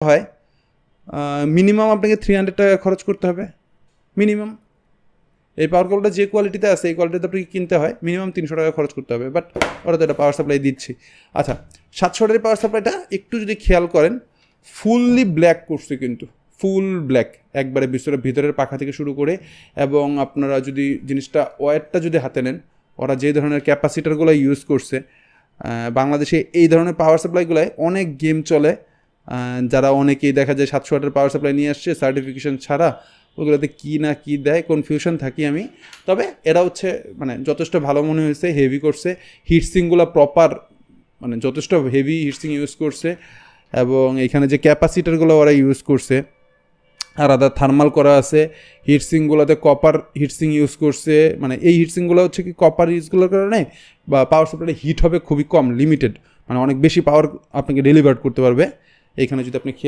হয় মিনিমাম আপনাকে 300 টাকা খরচ করতে হবে মিনিমাম। এই পাওয়ার কেবলটা যে কোয়ালিটিতে আছে এই কোয়ালিটিতে আপনাকে কিনতে হয় মিনিমাম 300 টাকা খরচ করতে হবে, বাট ওরা তো এটা পাওয়ার সাপ্লাই দিচ্ছি। আচ্ছা 700 পাওয়ার সাপ্লাইটা একটু যদি খেয়াল করেন ফুললি ব্ল্যাক করছে, কিন্তু ফুল ব্ল্যাক একবারে ভিতরের পাখা থেকে শুরু করে, এবং আপনারা যদি জিনিসটা ওয়্যারটা যদি হাতে নেন, ওরা যে ধরনের ক্যাপাসিটারগুলো ইউজ করছে বাংলাদেশে এই ধরনের পাওয়ার সাপ্লাইগুলোয় অনেক গেম চলে। যারা অনেকেই দেখা যায় 700 ওয়াটের পাওয়ার সাপ্লাই নিয়ে আসছে সার্টিফিকেশন ছাড়া, ওগুলোতে কী না কী দেয় কনফিউশন থাকি আমি। তবে এরা হচ্ছে মানে যথেষ্ট ভালো মনে হয়েছে, হেভি করছে, হিটসিংগুলো প্রপার মানে যথেষ্ট হেভি হিটসিং ইউজ করছে, এবং এখানে যে ক্যাপাসিটারগুলো ওরা ইউজ করছে আলাদা থার্মাল করা আছে। হিটসিংগুলোতে কপার হিটসিং ইউজ করছে, মানে এই হিটসিংগুলো হচ্ছে কি কপার ইউজগুলোর কারণে বা পাওয়ার সাপ্লাইটা হিট হবে খুবই কম, লিমিটেড, মানে অনেক বেশি পাওয়ার আপনাকে ডেলিভার করতে পারবে। এইখানে যদি আপনি খেয়াল